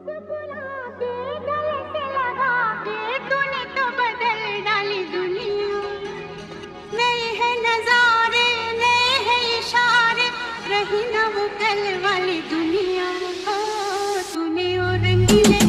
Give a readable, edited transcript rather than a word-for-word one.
मुस्कुरा के गले से लगा के तूने तो बदल डाली दुनिया। नए हैं नजारे, नए हैं इशारे, रही ना वो कल वाली दुनिया। ओ तूने और रंगीले